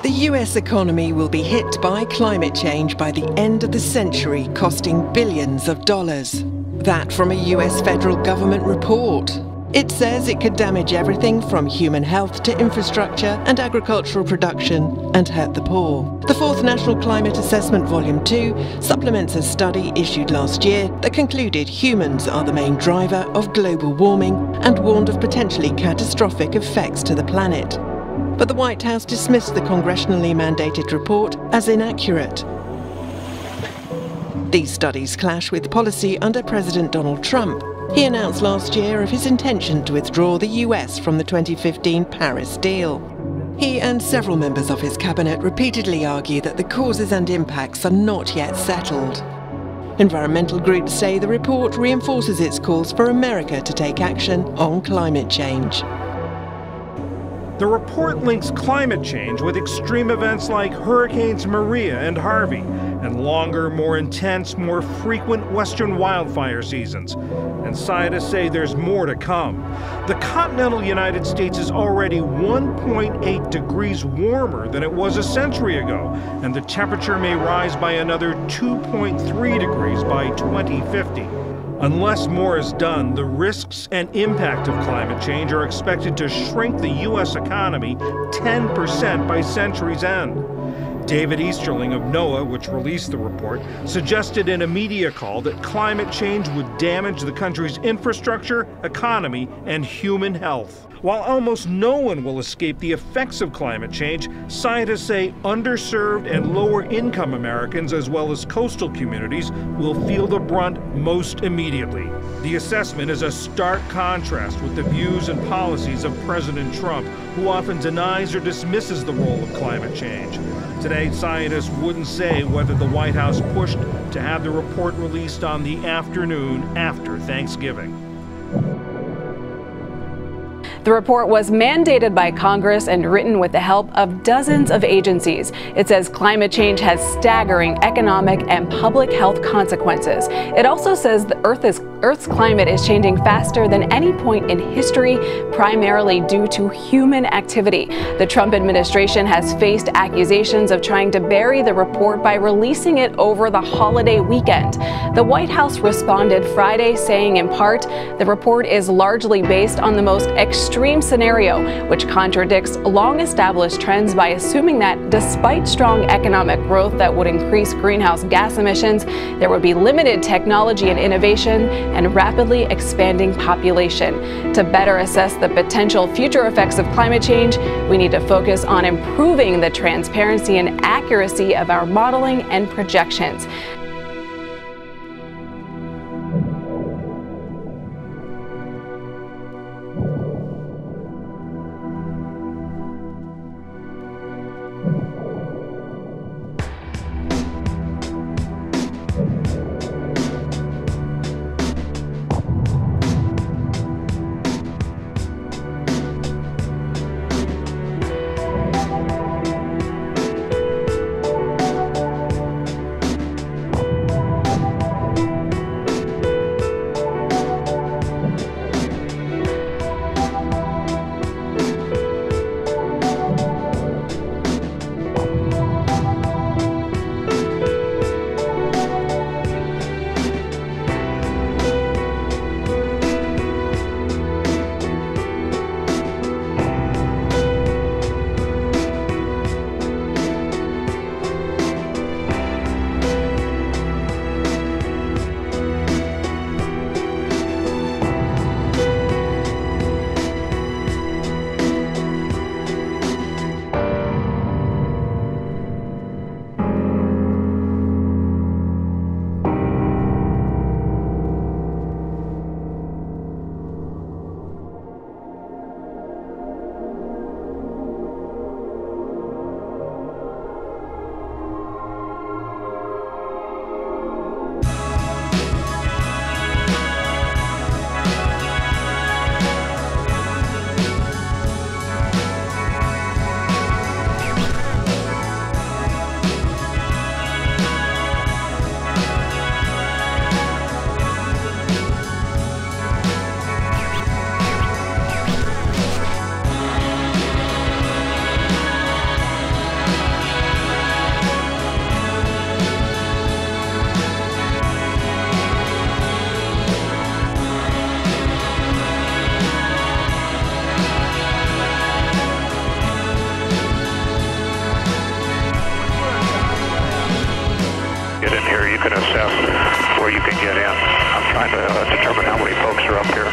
The US economy will be hit by climate change by the end of the century, costing billions of dollars. That from a US federal government report. It says it could damage everything from human health to infrastructure and agricultural production and hurt the poor. The Fourth National Climate Assessment Volume 2 supplements a study issued last year that concluded humans are the main driver of global warming and warned of potentially catastrophic effects to the planet. But the White House dismissed the congressionally mandated report as inaccurate. These studies clash with policy under President Donald Trump. He announced last year of his intention to withdraw the US from the 2015 Paris deal. He and several members of his cabinet repeatedly argue that the causes and impacts are not yet settled. Environmental groups say the report reinforces its calls for America to take action on climate change. The report links climate change with extreme events like Hurricanes Maria and Harvey, and longer, more intense, more frequent western wildfire seasons. And scientists say there's more to come. The continental United States is already 1.8 degrees warmer than it was a century ago, and the temperature may rise by another 2.3 degrees by 2050. Unless more is done, the risks and impact of climate change are expected to shrink the U.S. economy 10% by century's end. David Easterling of NOAA, which released the report, suggested in a media call that climate change would damage the country's infrastructure, economy, and human health. While almost no one will escape the effects of climate change, scientists say underserved and lower-income Americans, as well as coastal communities, will feel the brunt most immediately. The assessment is a stark contrast with the views and policies of President Trump, who often denies or dismisses the role of climate change. Today, scientists wouldn't say whether the White House pushed to have the report released on the afternoon after Thanksgiving. The report was mandated by Congress and written with the help of dozens of agencies. It says climate change has staggering economic and public health consequences. It also says the Earth's climate is changing faster than any point in history, primarily due to human activity. The Trump administration has faced accusations of trying to bury the report by releasing it over the holiday weekend. The White House responded Friday, saying in part, the report is largely based on the most extreme scenario, which contradicts long-established trends by assuming that despite strong economic growth that would increase greenhouse gas emissions, there would be limited technology and innovation and rapidly expanding population. To better assess the potential future effects of climate change, we need to focus on improving the transparency and accuracy of our modeling and projections. can assess where you can get in. I'm trying to determine how many folks are up here.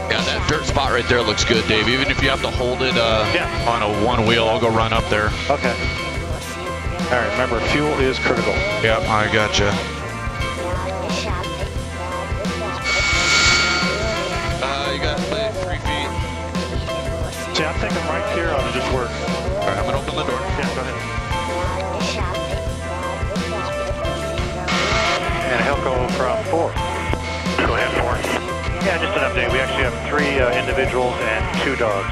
Yeah, that dirt spot right there looks good, Dave. Even if you have to hold it on a one wheel, I'll go run up there. Okay. All right, remember, fuel is critical. Yep, I gotcha. You got like 3 feet. See, I'm thinking right here ought to just work. All right, I'm gonna open the door. Yeah, go ahead. And he'll go from 4. Go ahead, 4. Yeah, just an update. We actually have 3 individuals and 2 dogs.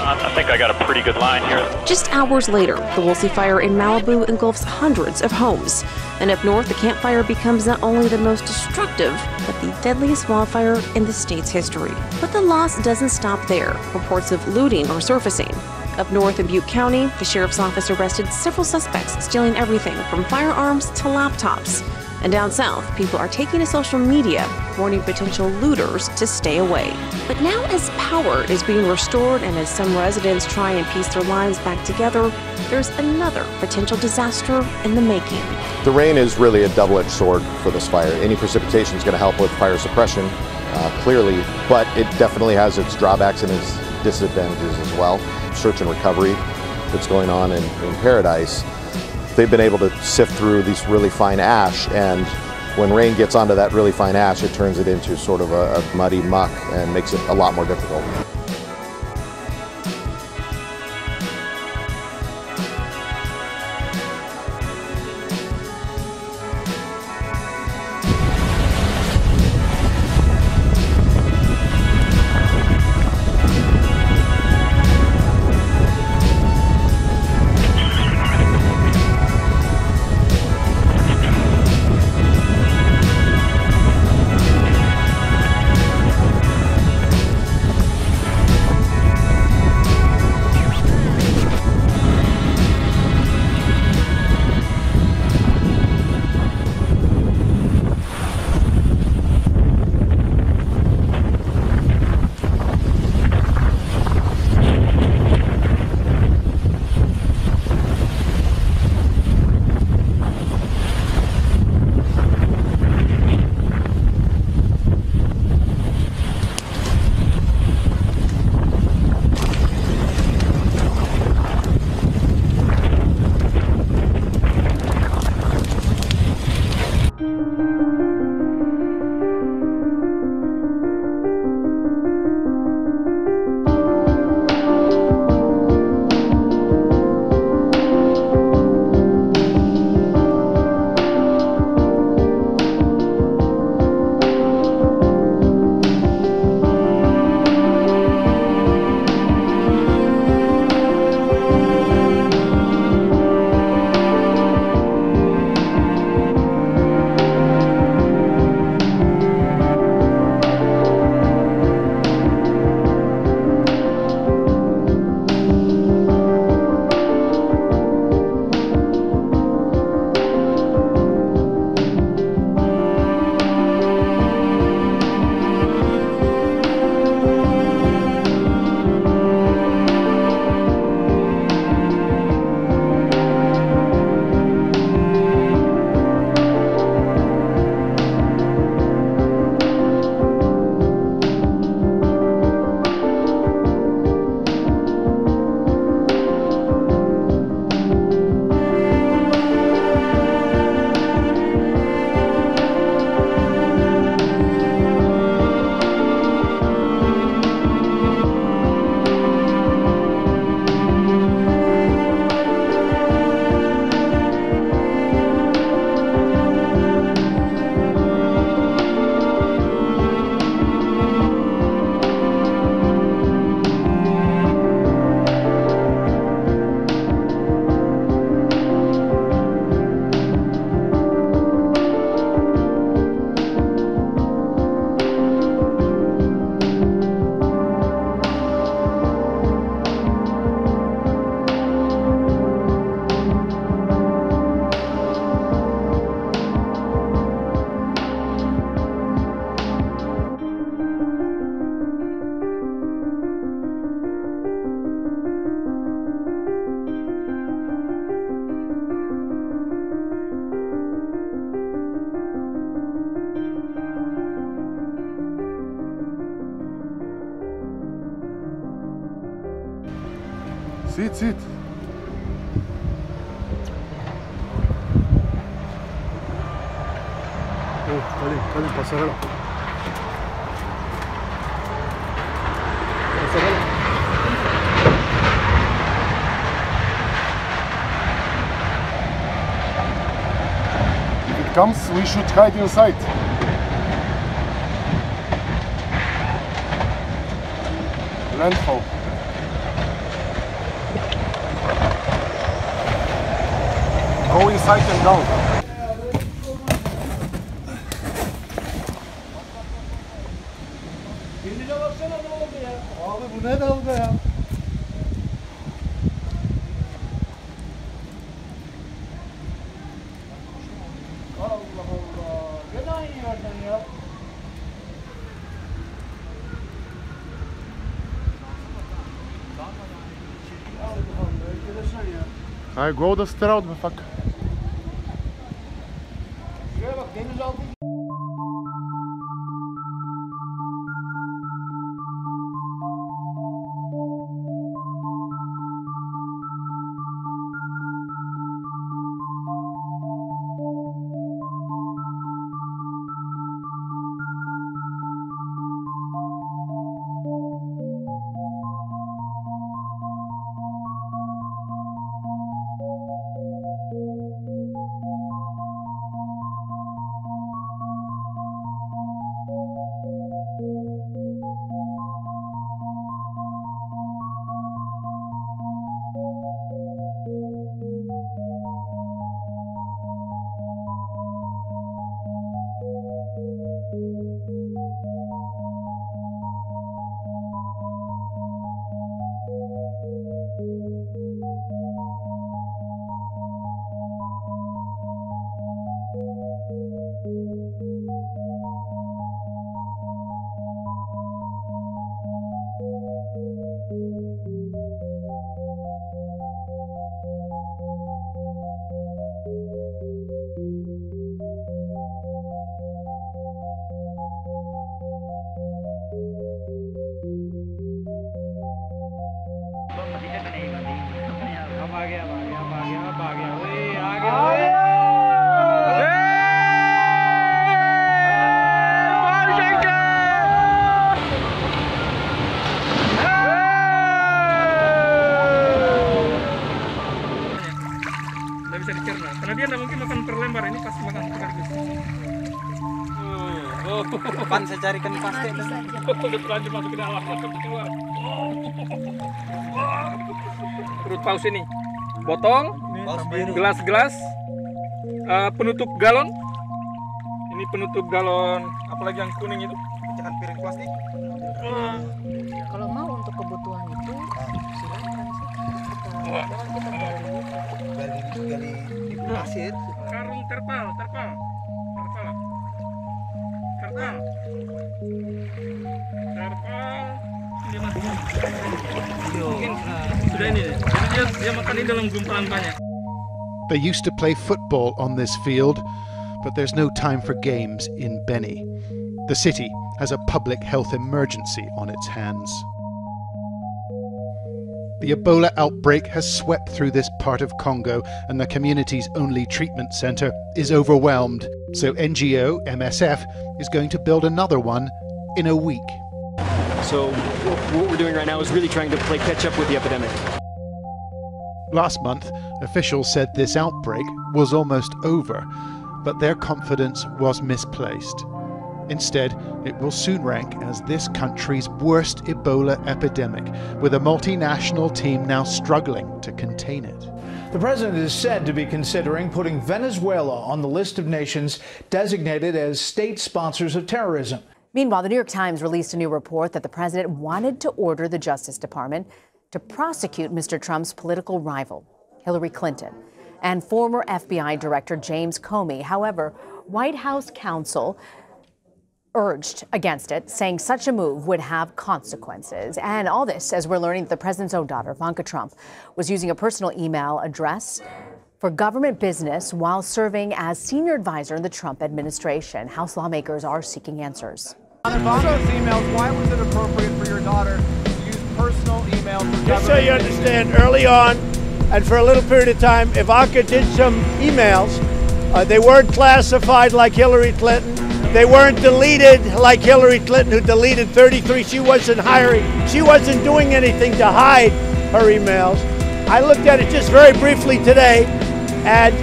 I think I got a pretty good line here. Just hours later, the Woolsey fire in Malibu engulfs hundreds of homes. And up north, the Camp Fire becomes not only the most destructive, but the deadliest wildfire in the state's history. But the loss doesn't stop there. Reports of looting are surfacing. Up north in Butte County, the sheriff's office arrested several suspects stealing everything from firearms to laptops. And down south, people are taking to social media, warning potential looters to stay away. But now as power is being restored and as some residents try and piece their lives back together, there's another potential disaster in the making. The rain is really a double-edged sword for this fire. Any precipitation is going to help with fire suppression, clearly, but it definitely has its drawbacks and its disadvantages as well. Search and recovery that's going on in Paradise, they've been able to sift through these really fine ash, and when rain gets onto that really fine ash, it turns it into sort of a muddy muck and makes it a lot more difficult. Sit. Dale, pasarela. If it comes, we should hide inside. Landfall. Go inside and down. Abi bu ne dalga ya? Allah Allah. Gene aynı yerden ya. Ay go da straud be fuck. Şuraya bak denizaltı. Bisa dicerna karena dia nggak mungkin makan per lembar, ini pasti makan sekaligus. Depan saya carikan pasti. Depan masuk ke dalam, keluar. Perut paus ini, botol, gelas-gelas, penutup galon. Ini penutup galon, apalagi yang kuning itu? Pecahan piring plastik. Kalau mau untuk kebutuhan itu silakan sih. Kita gali di pasir. Karung terpal. Ini mungkin sudah ini deh. Jadi dia makan ini dalam gumpalan banyak. They used to play football on this field, but there's no time for games in Beni. The city has a public health emergency on its hands. The Ebola outbreak has swept through this part of Congo, and the community's only treatment centre is overwhelmed. So NGO MSF is going to build another one in a week. So what we're doing right now is really trying to play catch up with the epidemic. Last month, officials said this outbreak was almost over, but their confidence was misplaced. Instead, it will soon rank as this country's worst Ebola epidemic, with a multinational team now struggling to contain it. The president is said to be considering putting Venezuela on the list of nations designated as state sponsors of terrorism. Meanwhile, the New York Times released a new report that the president wanted to order the Justice Department to prosecute Mr. Trump's political rival, Hillary Clinton, and former FBI Director James Comey. However, White House counsel urged against it, saying such a move would have consequences. And all this as we're learning that the president's own daughter, Ivanka Trump, was using a personal email address for government business while serving as senior advisor in the Trump administration. House lawmakers are seeking answers. On Ivanka's emails, why was it appropriate for your daughter to use personal email Just so you understand, early on, and for a little period of time, Ivanka did some emails. They weren't classified like Hillary Clinton. They weren't deleted like Hillary Clinton, who deleted 33. She wasn't doing anything to hide her emails. I looked at it just very briefly today, and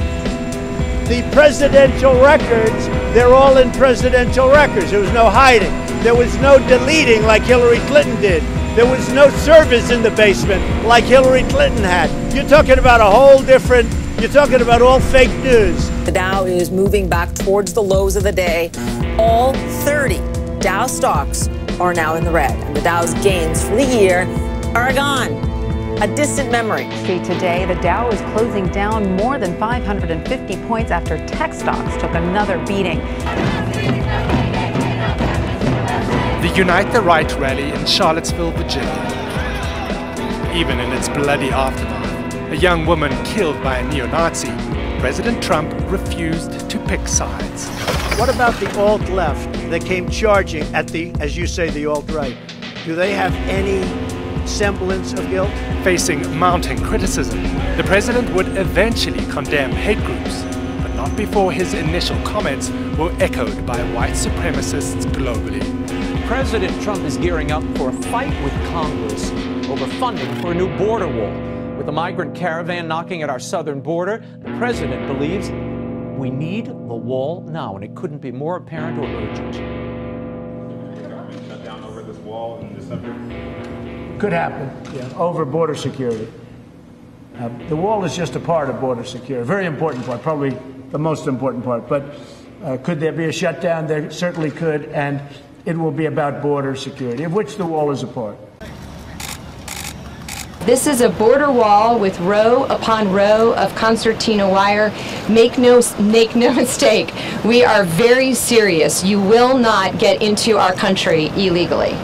the presidential records, they're all in presidential records. There was no hiding. There was no deleting like Hillary Clinton did. There was no servers in the basement like Hillary Clinton had. You're talking about a whole different, you're talking about all fake news. The Dow is moving back towards the lows of the day. All 30 Dow stocks are now in the red, and the Dow's gains for the year are gone. A distant memory. See, today, the Dow is closing down more than 550 points after tech stocks took another beating. The Unite the Right rally in Charlottesville, Virginia. Even in its bloody aftermath, a young woman killed by a neo-Nazi, President Trump refused to pick sides. What about the alt-left that came charging at the, as you say, the alt-right? Do they have any semblance of guilt? Facing mounting criticism, the president would eventually condemn hate groups, but not before his initial comments were echoed by white supremacists globally. President Trump is gearing up for a fight with Congress over funding for a new border wall. With the migrant caravan knocking at our southern border, the president believes we need the wall now, and it couldn't be more apparent or urgent. Shut down over this wall in December? Could happen, yeah, over border security. The wall is just a part of border security, a very important part, probably the most important part. But could there be a shutdown? There certainly could, and it will be about border security, of which the wall is a part. This is a border wall with row upon row of concertina wire. Make no mistake, we are very serious. You will not get into our country illegally.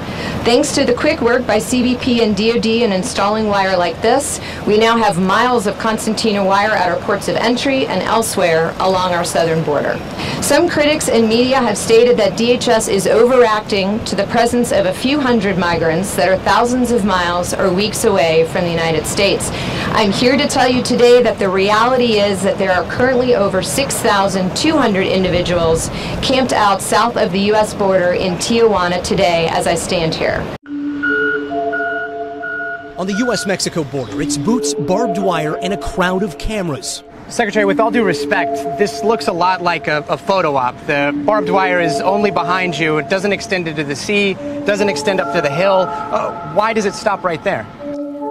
Thanks to the quick work by CBP and DoD in installing wire like this, we now have miles of concertina wire at our ports of entry and elsewhere along our southern border. Some critics and media have stated that DHS is overreacting to the presence of a few hundred migrants that are thousands of miles or weeks away from the United States. I'm here to tell you today that the reality is that there are currently over 6,200 individuals camped out south of the U.S. border in Tijuana today as I stand here. On the U.S.-Mexico border, it's boots, barbed wire, and a crowd of cameras. Secretary, with all due respect, this looks a lot like a photo op. The barbed wire is only behind you. It doesn't extend into the sea, doesn't extend up to the hill. Why does it stop right there?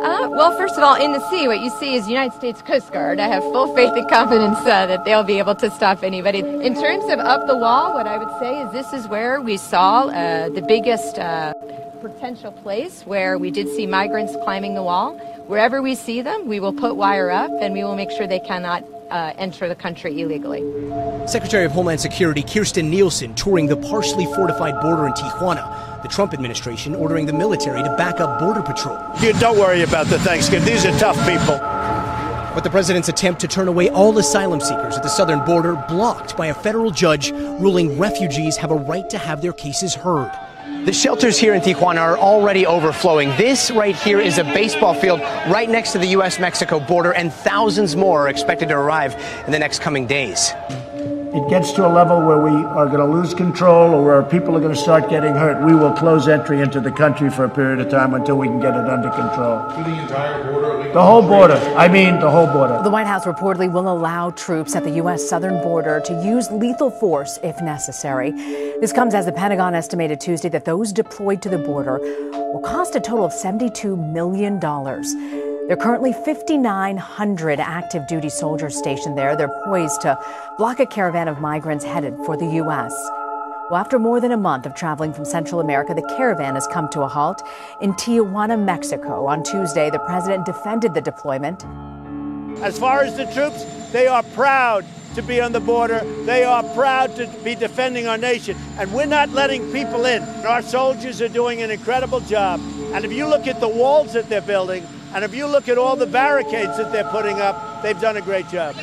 Well, first of all, in the sea, what you see is United States Coast Guard. I have full faith and confidence that they'll be able to stop anybody. In terms of up the wall, what I would say is this is where we saw the biggest potential place where we did see migrants climbing the wall. Wherever we see them, we will put wire up and we will make sure they cannot enter the country illegally. Secretary of Homeland Security Kirstjen Nielsen touring the partially fortified border in Tijuana. The Trump administration ordering the military to back up Border Patrol. You don't worry about the Thanksgiving. These are tough people. But the president's attempt to turn away all asylum seekers at the southern border blocked by a federal judge ruling refugees have a right to have their cases heard. The shelters here in Tijuana are already overflowing. This right here is a baseball field right next to the U.S.-Mexico border, and thousands more are expected to arrive in the next coming days. It gets to a level where we are going to lose control or where people are going to start getting hurt, we will close entry into the country for a period of time until we can get it under control. To the entire border? The whole border. I mean, the whole border. The White House reportedly will allow troops at the U.S. southern border to use lethal force if necessary. This comes as the Pentagon estimated Tuesday that those deployed to the border will cost a total of $72 million. There are currently 5,900 active duty soldiers stationed there. They're poised to block a caravan of migrants headed for the U.S. Well, after more than a month of traveling from Central America, the caravan has come to a halt in Tijuana, Mexico. On Tuesday, the president defended the deployment. As far as the troops, they are proud to be on the border. They are proud to be defending our nation. And we're not letting people in. Our soldiers are doing an incredible job. And if you look at the walls that they're building, and if you look at all the barricades that they're putting up, they've done a great job.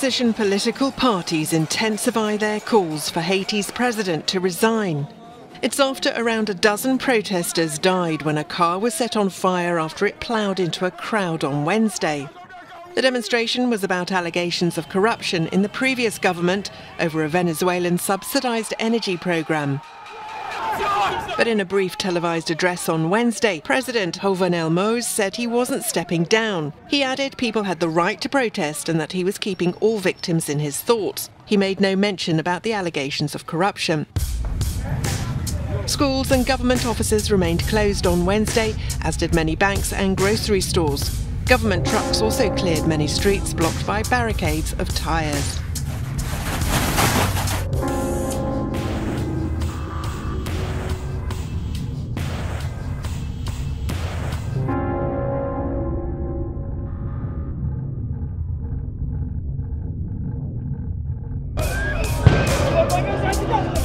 opposition political parties intensify their calls for Haiti's president to resign. It's after around a dozen protesters died when a car was set on fire after it ploughed into a crowd on Wednesday. The demonstration was about allegations of corruption in the previous government over a Venezuelan subsidized energy program. But in a brief televised address on Wednesday, President Jovenel Moïse said he wasn't stepping down. He added people had the right to protest and that he was keeping all victims in his thoughts. He made no mention about the allegations of corruption. Schools and government offices remained closed on Wednesday, as did many banks and grocery stores. Government trucks also cleared many streets blocked by barricades of tyres.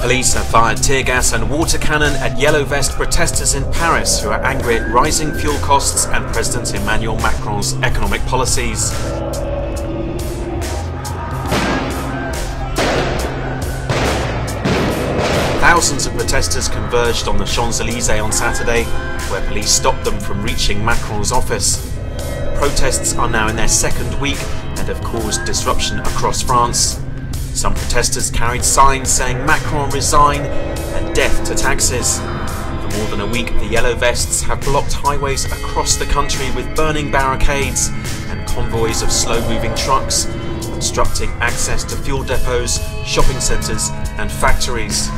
Police have fired tear gas and water cannon at yellow vest protesters in Paris who are angry at rising fuel costs and President Emmanuel Macron's economic policies. Thousands of protesters converged on the Champs-Élysées on Saturday, where police stopped them from reaching Macron's office. The protests are now in their second week and have caused disruption across France. Some protesters carried signs saying Macron resign and death to taxes. For more than a week, the Yellow Vests have blocked highways across the country with burning barricades and convoys of slow-moving trucks, obstructing access to fuel depots, shopping centres and factories.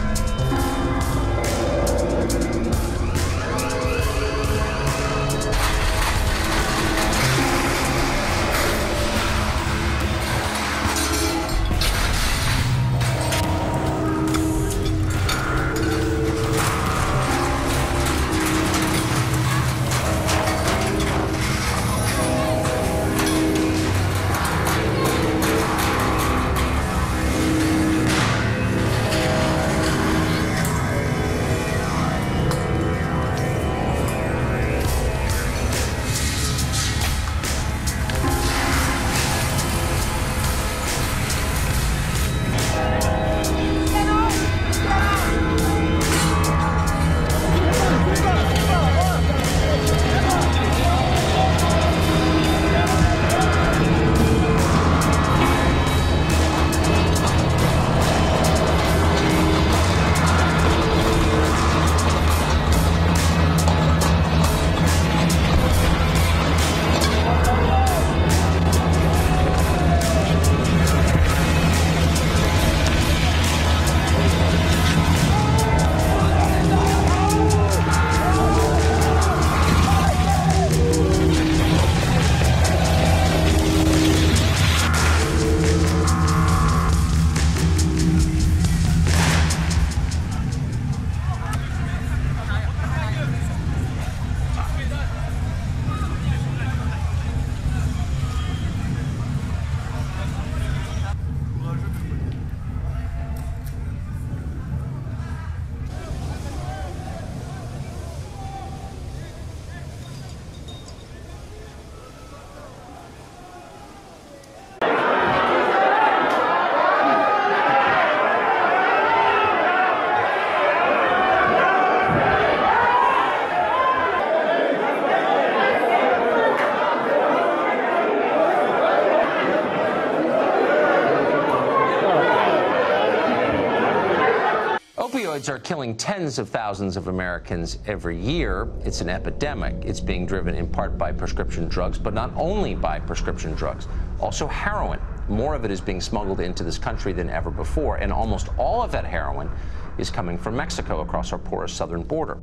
Opioids are killing tens of thousands of Americans every year. It's an epidemic. It's being driven in part by prescription drugs, but not only by prescription drugs, also heroin. More of it is being smuggled into this country than ever before, and almost all of that heroin is coming from Mexico across our porous southern border.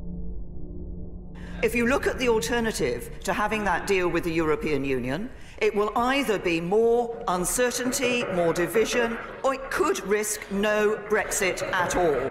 If you look at the alternative to having that deal with the European Union, it will either be more uncertainty, more division, or it could risk no Brexit at all.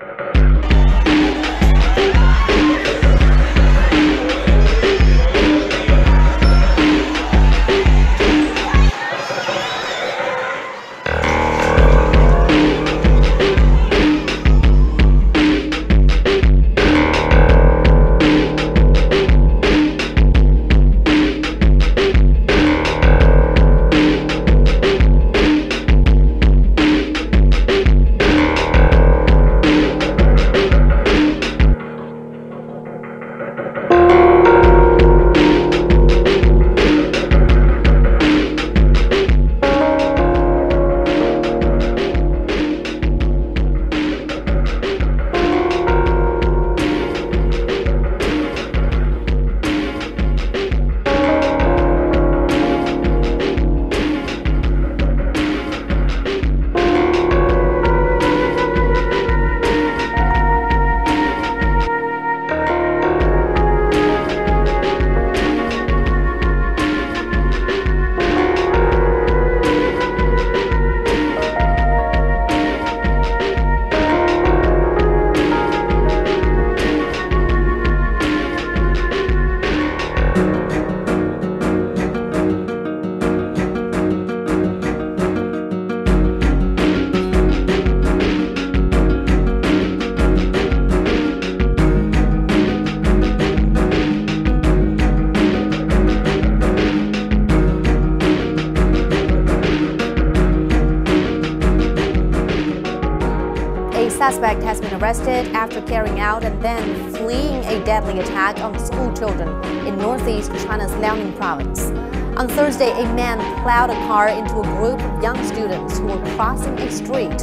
suspect has been arrested after carrying out and then fleeing a deadly attack on school children in northeast China's Liaoning province. On Thursday, a man plowed a car into a group of young students who were crossing a street.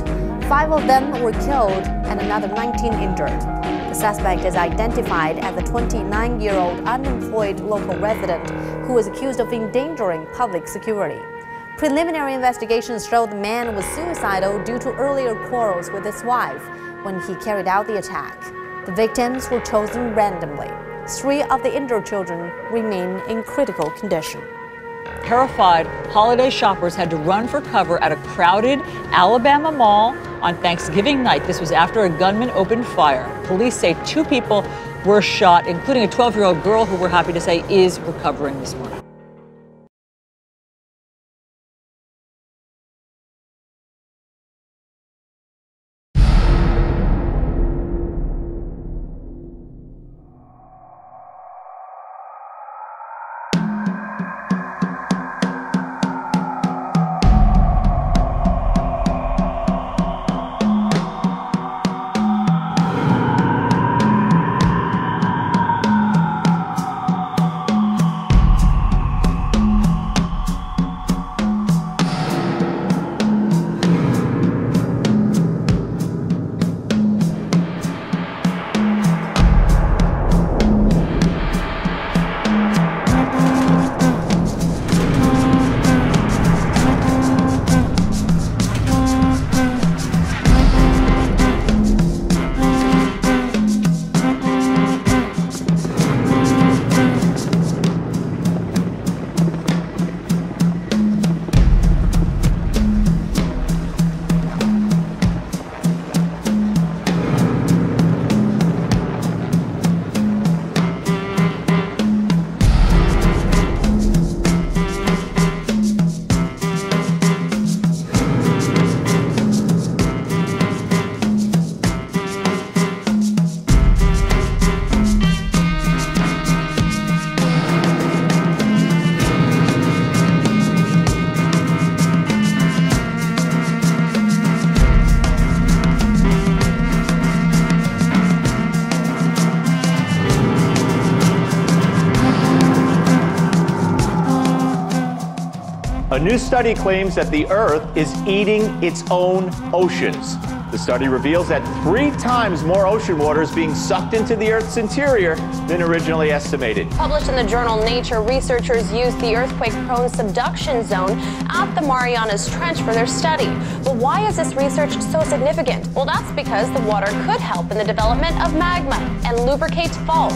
5 of them were killed and another 19 injured. The suspect is identified as a 29-year-old unemployed local resident who is accused of endangering public security. Preliminary investigations show the man was suicidal due to earlier quarrels with his wife when he carried out the attack. The victims were chosen randomly. 3 of the injured children remain in critical condition. Terrified holiday shoppers had to run for cover at a crowded Alabama mall on Thanksgiving night. This was after a gunman opened fire. Police say 2 people were shot, including a 12-year-old girl who we're happy to say is recovering this morning. A new study claims that the Earth is eating its own oceans. The study reveals that 3 times more ocean water is being sucked into the Earth's interior than originally estimated. Published in the journal Nature, researchers used the earthquake-prone subduction zone at the Marianas Trench for their study. But why is this research so significant? Well, that's because the water could help in the development of magma and lubricate faults.